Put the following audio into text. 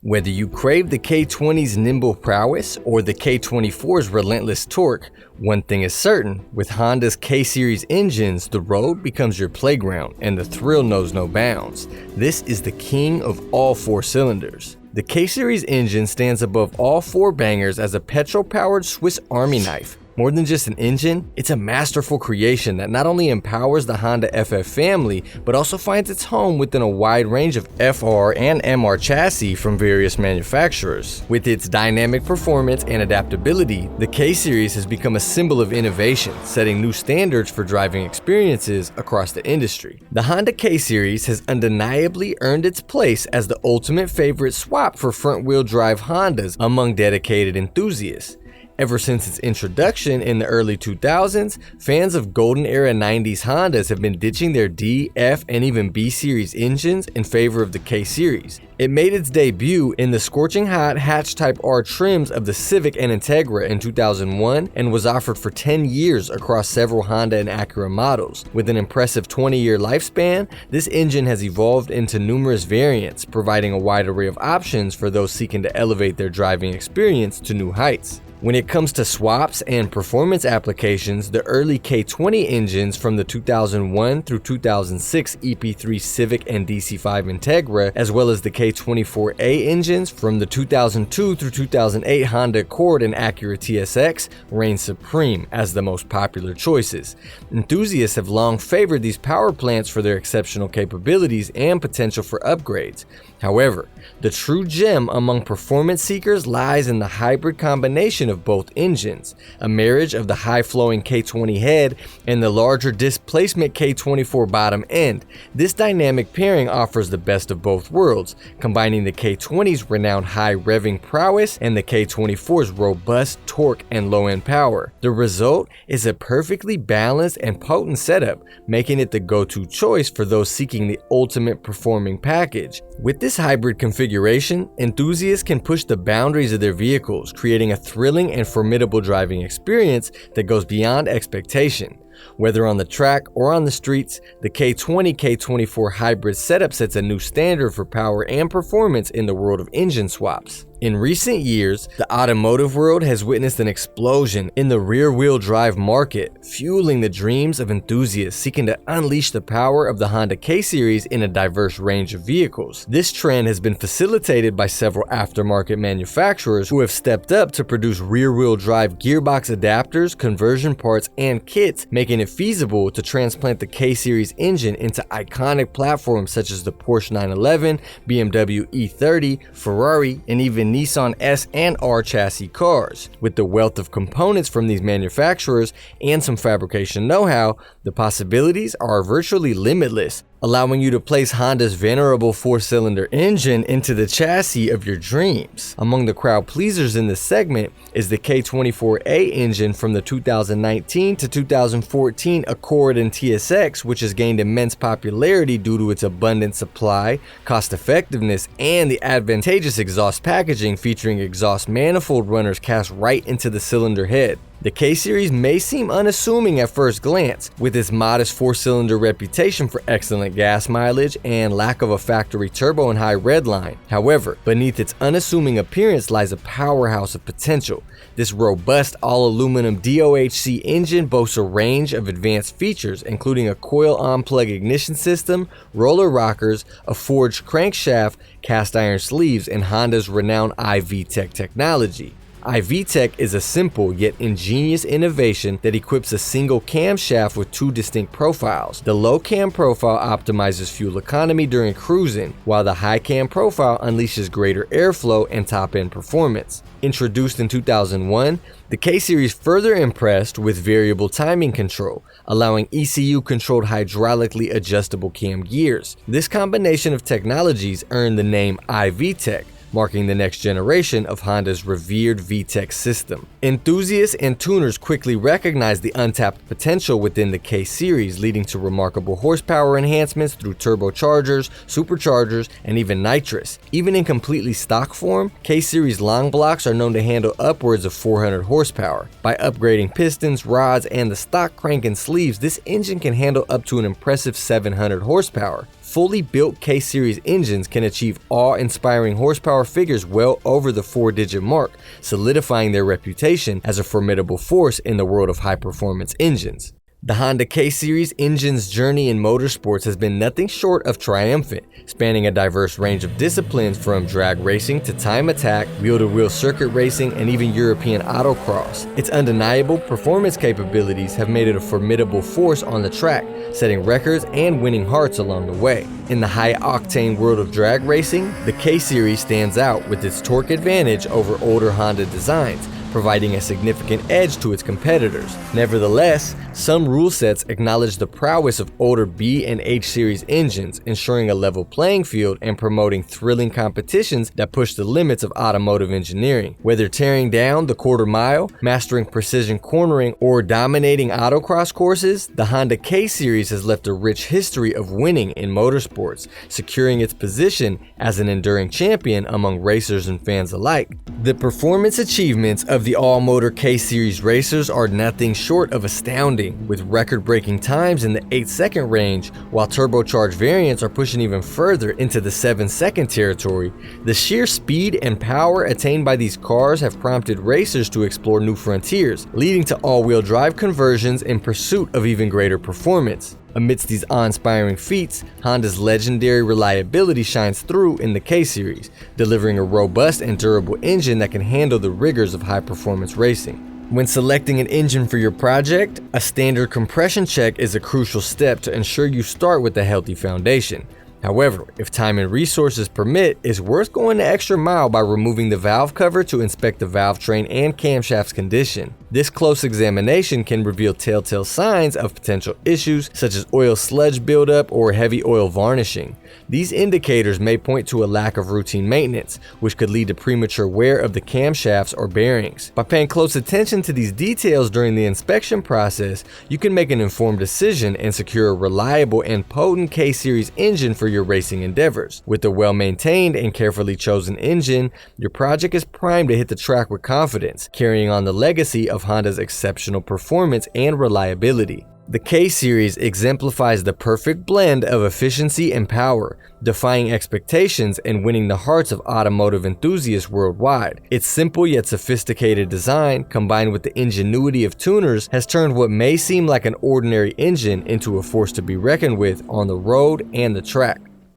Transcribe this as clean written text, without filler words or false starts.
Whether you crave the K20's nimble prowess or the K24's relentless torque, one thing is certain, with Honda's K-Series engines, the road becomes your playground and the thrill knows no bounds. This is the king of all four cylinders. The K-Series engine stands above all four bangers as a petrol-powered Swiss Army knife. More than just an engine, it's a masterful creation that not only empowers the Honda FF family, but also finds its home within a wide range of FR and MR chassis from various manufacturers. With its dynamic performance and adaptability, the K-Series has become a symbol of innovation, setting new standards for driving experiences across the industry. The Honda K-Series has undeniably earned its place as the ultimate favorite swap for front-wheel drive Hondas among dedicated enthusiasts. Ever since its introduction in the early 2000s, fans of golden era 90s Hondas have been ditching their D, F, and even B series engines in favor of the K series. It made its debut in the scorching hot hatch type R trims of the Civic and Integra in 2001 and was offered for 10 years across several Honda and Acura models. With an impressive 20-year lifespan, this engine has evolved into numerous variants, providing a wide array of options for those seeking to elevate their driving experience to new heights. When it comes to swaps and performance applications, the early K20 engines from the 2001 through 2006 EP3 Civic and DC5 Integra, as well as the K24A engines from the 2002 through 2008 Honda Accord and Acura TSX, reign supreme as the most popular choices. Enthusiasts have long favored these power plants for their exceptional capabilities and potential for upgrades. However, the true gem among performance seekers lies in the hybrid combination of both engines, a marriage of the high-flowing K20 head and the larger displacement K24 bottom end. This dynamic pairing offers the best of both worlds, combining the K20's renowned high revving prowess and the K24's robust torque and low-end power. The result is a perfectly balanced and potent setup, making it the go-to choice for those seeking the ultimate performing package. With this hybrid configuration, enthusiasts can push the boundaries of their vehicles, creating a thrilling and formidable driving experience that goes beyond expectation. Whether on the track or on the streets, the K20-K24 hybrid setup sets a new standard for power and performance in the world of engine swaps. In recent years, the automotive world has witnessed an explosion in the rear-wheel drive market, fueling the dreams of enthusiasts seeking to unleash the power of the Honda K-Series in a diverse range of vehicles. This trend has been facilitated by several aftermarket manufacturers who have stepped up to produce rear-wheel drive gearbox adapters, conversion parts, and kits, making it feasible to transplant the K-Series engine into iconic platforms such as the Porsche 911, BMW E30, Ferrari, and even Nissan S and R chassis cars. With the wealth of components from these manufacturers and some fabrication know-how, the possibilities are virtually limitless, allowing you to place Honda's venerable four-cylinder engine into the chassis of your dreams. Among the crowd pleasers in this segment is the K24A engine from the 2019 to 2014 Accord and TSX, which has gained immense popularity due to its abundant supply, cost-effectiveness, and the advantageous exhaust packaging featuring exhaust manifold runners cast right into the cylinder head. The K-Series may seem unassuming at first glance, with its modest four-cylinder reputation for excellent gas mileage and lack of a factory turbo and high redline. However, beneath its unassuming appearance lies a powerhouse of potential. This robust all-aluminum DOHC engine boasts a range of advanced features, including a coil-on-plug ignition system, roller rockers, a forged crankshaft, cast iron sleeves, and Honda's renowned IV-Tech technology. IV-Tech is a simple yet ingenious innovation that equips a single camshaft with two distinct profiles. The low cam profile optimizes fuel economy during cruising, while the high cam profile unleashes greater airflow and top-end performance. Introduced in 2001, the K-Series further impressed with variable timing control, allowing ECU-controlled hydraulically adjustable cam gears. This combination of technologies earned the name IV-Tech, marking the next generation of Honda's revered VTEC system. Enthusiasts and tuners quickly recognized the untapped potential within the K-Series, leading to remarkable horsepower enhancements through turbochargers, superchargers, and even nitrous. Even in completely stock form, K-Series long blocks are known to handle upwards of 400 horsepower. By upgrading pistons, rods, and the stock crank and sleeves, this engine can handle up to an impressive 700 horsepower. fully built K-Series engines can achieve awe-inspiring horsepower figures well over the 4-digit mark, solidifying their reputation as a formidable force in the world of high-performance engines. The Honda K-Series engine's journey in motorsports has been nothing short of triumphant, spanning a diverse range of disciplines from drag racing to time attack, wheel-to-wheel circuit racing, and even European autocross. Its undeniable performance capabilities have made it a formidable force on the track, setting records and winning hearts along the way. In the high-octane world of drag racing, the K-Series stands out with its torque advantage over older Honda designs, providing a significant edge to its competitors. Nevertheless, some rule sets acknowledge the prowess of older B and H series engines, ensuring a level playing field and promoting thrilling competitions that push the limits of automotive engineering. Whether tearing down the quarter mile, mastering precision cornering, or dominating autocross courses, the Honda K-Series has left a rich history of winning in motorsports, securing its position as an enduring champion among racers and fans alike. The performance achievements of the all-motor K-Series racers are nothing short of astounding, with record-breaking times in the 8-second range, while turbocharged variants are pushing even further into the 7-second territory. The sheer speed and power attained by these cars have prompted racers to explore new frontiers, leading to all-wheel drive conversions in pursuit of even greater performance. Amidst these awe-inspiring feats, Honda's legendary reliability shines through in the K-Series, delivering a robust and durable engine that can handle the rigors of high-performance racing. When selecting an engine for your project, a standard compression check is a crucial step to ensure you start with a healthy foundation. However, if time and resources permit, it's worth going the extra mile by removing the valve cover to inspect the valve train and camshaft's condition. This close examination can reveal telltale signs of potential issues such as oil sludge buildup or heavy oil varnishing. These indicators may point to a lack of routine maintenance, which could lead to premature wear of the camshafts or bearings. By paying close attention to these details during the inspection process, you can make an informed decision and secure a reliable and potent K-Series engine for your racing endeavors. With a well-maintained and carefully chosen engine, your project is primed to hit the track with confidence, carrying on the legacy of Honda's exceptional performance and reliability. The K-Series exemplifies the perfect blend of efficiency and power, defying expectations and winning the hearts of automotive enthusiasts worldwide. Its simple yet sophisticated design, combined with the ingenuity of tuners, has turned what may seem like an ordinary engine into a force to be reckoned with on the road and the track.